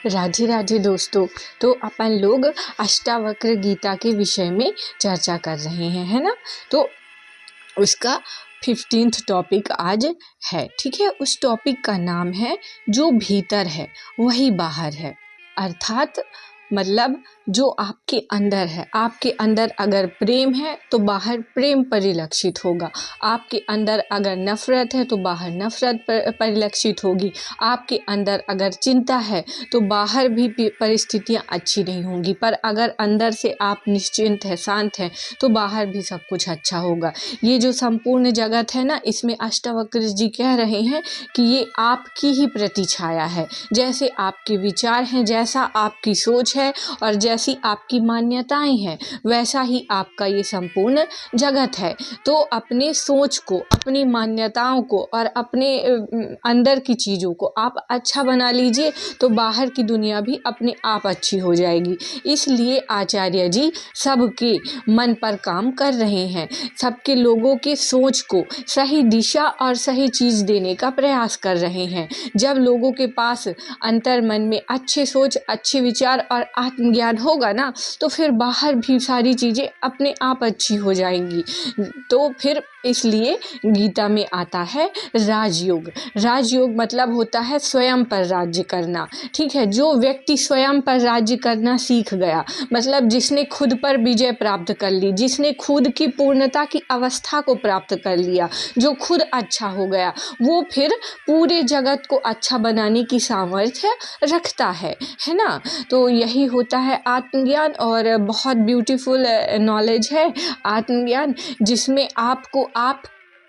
राधे राधे दोस्तों। तो अपन लोग अष्टावक्र गीता के विषय में चर्चा कर रहे हैं, है ना। तो उसका 15th टॉपिक आज है, ठीक है। उस टॉपिक का नाम है जो भीतर है वही बाहर है। अर्थात मतलब जो आपके अंदर है, आपके अंदर अगर प्रेम है तो बाहर प्रेम परिलक्षित होगा, आपके अंदर अगर नफरत है तो बाहर नफरत परिलक्षित होगी, आपके अंदर अगर चिंता है तो बाहर भी परिस्थितियां अच्छी नहीं होंगी। पर अगर अंदर से आप निश्चिंत है, शांत है, तो बाहर भी सब कुछ अच्छा होगा। ये जो संपूर्ण जगत है ना, इसमें अष्टावक्र जी कह रहे हैं कि ये आपकी ही प्रतिछाया है। जैसे आपके विचार हैं, जैसा आपकी सोच है और जैसी आपकी मान्यताएं हैं, वैसा ही आपका ये संपूर्ण जगत है। तो अपने सोच को, अपनी मान्यताओं को और अपने अंदर की चीज़ों को आप अच्छा बना लीजिए तो बाहर की दुनिया भी अपने आप अच्छी हो जाएगी। इसलिए आचार्य जी सबके मन पर काम कर रहे हैं, सबके लोगों के सोच को सही दिशा और सही चीज़ देने का प्रयास कर रहे हैं। जब लोगों के पास अंतर मन में अच्छे सोच, अच्छे विचार और आत्मज्ञान होगा ना, तो फिर बाहर भी सारी चीज़ें अपने आप अच्छी हो जाएंगी। तो फिर इसलिए गीता में आता है राजयोग। राजयोग मतलब होता है स्वयं पर राज्य करना, ठीक है। जो व्यक्ति स्वयं पर राज्य करना सीख गया, मतलब जिसने खुद पर विजय प्राप्त कर ली, जिसने खुद की पूर्णता की अवस्था को प्राप्त कर लिया, जो खुद अच्छा हो गया, वो फिर पूरे जगत को अच्छा बनाने की सामर्थ्य रखता है ना। तो यही होता है आत्मज्ञान। और बहुत ब्यूटीफुल नॉलेज है आत्मज्ञान, जिसमें आपको आप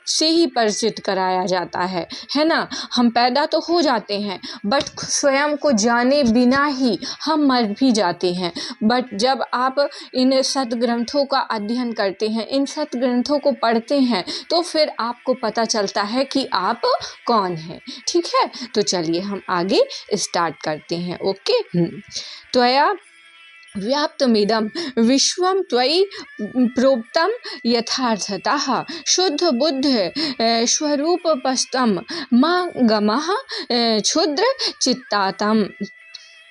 से ही परिचित कराया जाता है ना। हम पैदा तो हो जाते हैं, बट स्वयं को जाने बिना ही हम मर भी जाते हैं। बट जब आप इन सतग्रंथों का अध्ययन करते हैं, इन सतग्रंथों को पढ़ते हैं, तो फिर आपको पता चलता है कि आप कौन हैं, ठीक है। तो चलिए हम आगे स्टार्ट करते हैं। ओके। त्वया व्याप्तमिदं विश्वं त्वयि प्रोक्तं यथार्थतः शुद्ध बुद्ध स्वरूपस्तं मा गमः क्षुद्र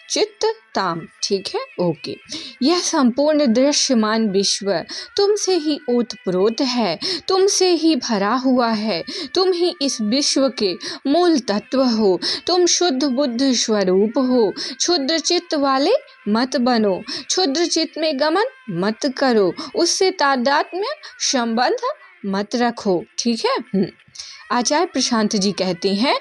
चित्ताम, ठीक है। ओके। यह संपूर्ण दृश्यमान विश्व तुमसे ही ओतप्रोत है, तुमसे ही भरा हुआ है। तुम ही इस विश्व के मूल तत्व हो। तुम शुद्ध बुद्ध स्वरूप हो। क्षुद्र चित्त वाले मत बनो, क्षुद्र चित्त में गमन मत करो, उससे तादात्म्य संबंध मत रखो, ठीक है। आचार्य प्रशांत जी कहते हैं,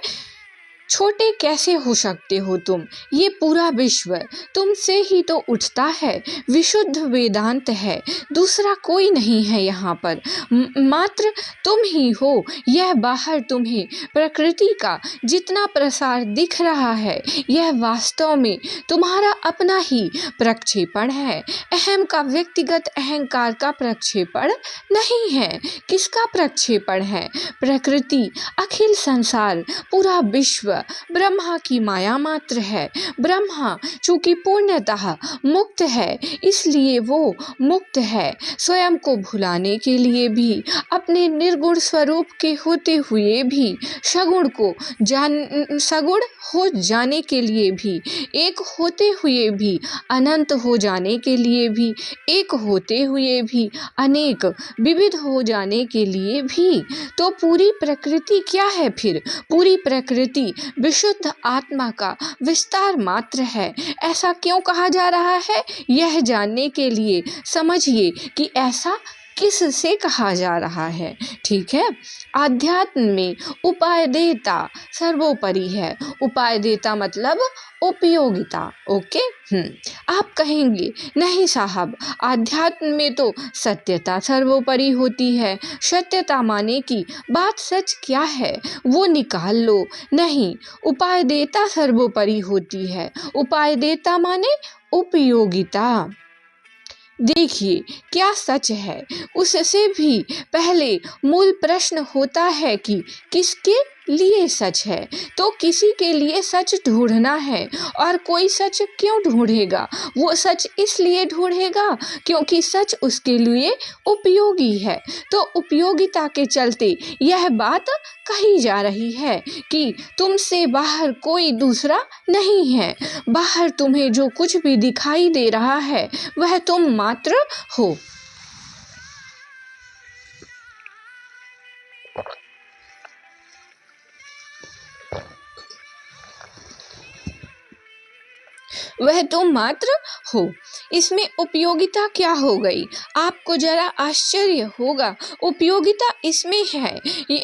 छोटे कैसे हो सकते हो तुम? ये पूरा विश्व तुमसे ही तो उठता है। विशुद्ध वेदांत है, दूसरा कोई नहीं है यहाँ पर, मात्र तुम ही हो। यह बाहर तुम्हें प्रकृति का जितना प्रसार दिख रहा है, यह वास्तव में तुम्हारा अपना ही प्रक्षेपण है। अहम का, व्यक्तिगत अहंकार का प्रक्षेपण नहीं है। किसका प्रक्षेपण है? प्रकृति, अखिल संसार, पूरा विश्व ब्रह्मा की माया मात्र है। ब्रह्मा चूंकि पूर्णतः मुक्त है, इसलिए वो मुक्त है। स्वयं को भुलाने के लिए भी, अपने निर्गुण स्वरूप के होते हुए भी, सगुण हो जाने के लिए भी, एक होते हुए भी, अनंत हो जाने के लिए भी, एक होते हुए भी, अनेक विविध हो जाने के लिए भी। तो पूरी प्रकृति क्या है फिर? पूरी प्रकृति विशुद्ध आत्मा का विस्तार मात्र है। ऐसा क्यों कहा जा रहा है? यह जानने के लिए समझिए कि ऐसा किससे कहा जा रहा है, ठीक है। आध्यात्म में उपाय देता सर्वोपरि है। उपाय देता मतलब उपयोगिता। ओके। आप कहेंगे नहीं साहब, आध्यात्म में तो सत्यता सर्वोपरि होती है। सत्यता माने कि बात सच क्या है वो निकाल लो। नहीं, उपाय देता सर्वोपरि होती है। उपाय देता माने उपयोगिता। देखिए क्या सच है, उससे भी पहले मूल प्रश्न होता है कि किसके लिए सच है। तो किसी के लिए सच ढूंढना है, और कोई सच क्यों ढूंढेगा? वो सच इसलिए ढूंढेगा क्योंकि सच उसके लिए उपयोगी है। तो उपयोगिता के चलते यह बात कही जा रही है कि तुमसे बाहर कोई दूसरा नहीं है। बाहर तुम्हें जो कुछ भी दिखाई दे रहा है वह तुम मात्र हो। वह तुम मात्र हो। इसमें उपयोगिता क्या हो गई? आपको जरा आश्चर्य होगा। उपयोगिता इसमें है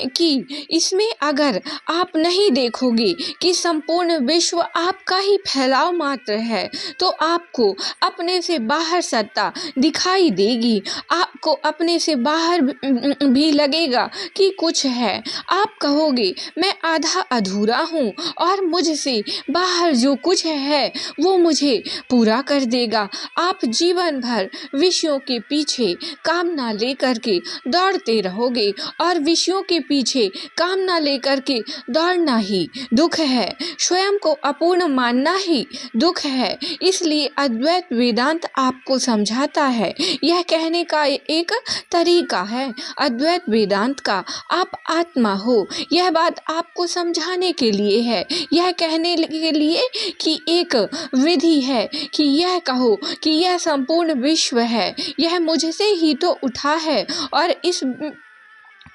कि इसमें अगर आप नहीं देखोगे कि संपूर्ण विश्व आपका ही फैलाव मात्र है, तो आपको अपने से बाहर सत्ता दिखाई देगी। आपको अपने से बाहर भी लगेगा कि कुछ है। आप कहोगे मैं आधा अधूरा हूँ और मुझसे बाहर जो कुछ है वो मुझे पूरा कर देगा। आप जीवन भर विषयों के पीछे कामना लेकर के दौड़ते रहोगे, और विषयों के पीछे कामना लेकर के दौड़ना ही दुख है। स्वयं को अपूर्ण मानना ही दुख है। इसलिए अद्वैत वेदांत आपको समझाता है, यह कहने का एक तरीका है अद्वैत वेदांत का, आप आत्मा हो। यह बात आपको समझाने के लिए है, यह कहने के लिए कि एक विधि है कि यह कहो कि यह संपूर्ण विश्व है, यह मुझसे ही तो उठा है, और इस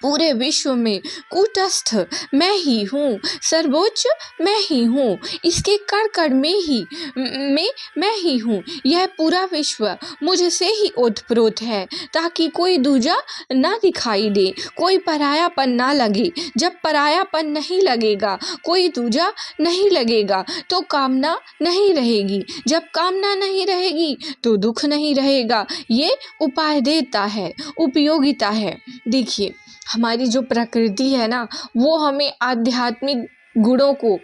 पूरे विश्व में कूटस्थ मैं ही हूँ, सर्वोच्च मैं ही हूँ, इसके कण कण में ही मैं ही हूँ। यह पूरा विश्व मुझसे ही ओतप्रोत है, ताकि कोई दूजा ना दिखाई दे, कोई परायापन ना लगे। जब परायापन नहीं लगेगा, कोई दूजा नहीं लगेगा, तो कामना नहीं रहेगी। जब कामना नहीं रहेगी तो दुख नहीं रहेगा। ये उपाय देता है, उपयोगिता है। देखिए, हमारी जो प्रकृति है ना, वो हमें आध्यात्मिक गुणों को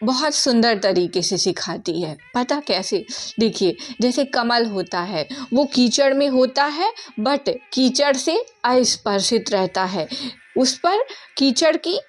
बहुत सुंदर तरीके से सिखाती है। पता कैसे? देखिए, जैसे कमल होता है, वो कीचड़ में होता है, बट कीचड़ से अस्पर्शित रहता है, उस पर कीचड़ की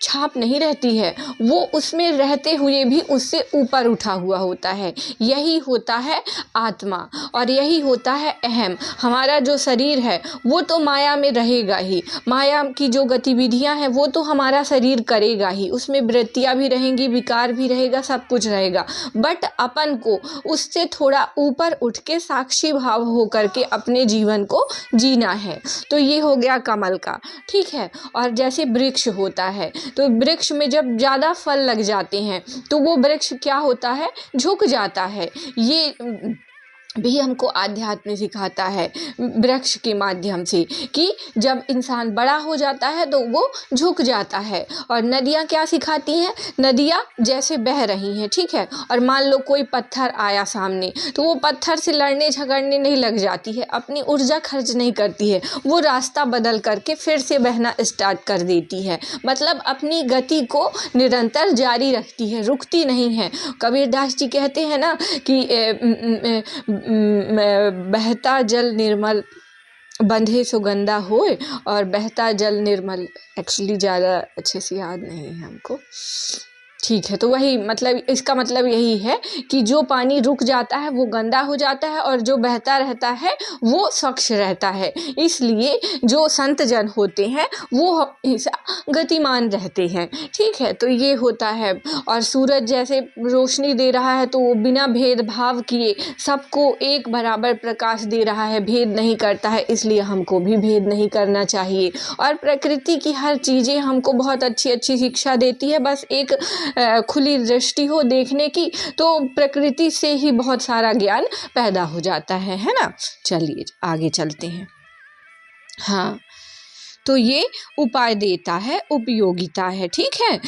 छाप नहीं रहती है, वो उसमें रहते हुए भी उससे ऊपर उठा हुआ होता है। यही होता है आत्मा, और यही होता है अहम। हमारा जो शरीर है वो तो माया में रहेगा ही, माया की जो गतिविधियां हैं वो तो हमारा शरीर करेगा ही, उसमें वृत्तियां भी रहेंगी, विकार भी रहेगा, सब कुछ रहेगा। बट अपन को उससे थोड़ा ऊपर उठ के साक्षी भाव हो करके अपने जीवन को जीना है। तो ये हो गया कमल का, ठीक है। और जैसे वृक्ष होता है, तो वृक्ष में जब ज़्यादा फल लग जाते हैं तो वो वृक्ष क्या होता है? झुक जाता है। ये भी हमको आध्यात्म सिखाता है वृक्ष के माध्यम से, कि जब इंसान बड़ा हो जाता है तो वो झुक जाता है। और नदियाँ क्या सिखाती हैं? नदियाँ जैसे बह रही हैं, ठीक है, और मान लो कोई पत्थर आया सामने, तो वो पत्थर से लड़ने झगड़ने नहीं लग जाती है, अपनी ऊर्जा खर्च नहीं करती है, वो रास्ता बदल करके फिर से बहना स्टार्ट कर देती है। मतलब अपनी गति को निरंतर जारी रखती है, रुकती नहीं है। कबीरदास जी कहते हैं ना कि बहता जल निर्मल बंधे सुगंधा होए, और बहता जल निर्मल, एक्चुअली ज़्यादा अच्छे से याद नहीं है हमको, ठीक है। तो वही मतलब, इसका मतलब यही है कि जो पानी रुक जाता है वो गंदा हो जाता है, और जो बहता रहता है वो स्वच्छ रहता है। इसलिए जो संत जन होते हैं वो हमेशा गतिमान रहते हैं, ठीक है। तो ये होता है। और सूरज जैसे रोशनी दे रहा है तो वो बिना भेदभाव किए सबको एक बराबर प्रकाश दे रहा है, भेद नहीं करता है, इसलिए हमको भी भेद नहीं करना चाहिए। और प्रकृति की हर चीज़ें हमको बहुत अच्छी अच्छी शिक्षा देती है, बस एक खुली दृष्टि हो देखने की, तो प्रकृति से ही बहुत सारा ज्ञान पैदा हो जाता है ना। चलिए आगे चलते हैं। हाँ, तो ये उपाय देता है, उपयोगिता है, ठीक है।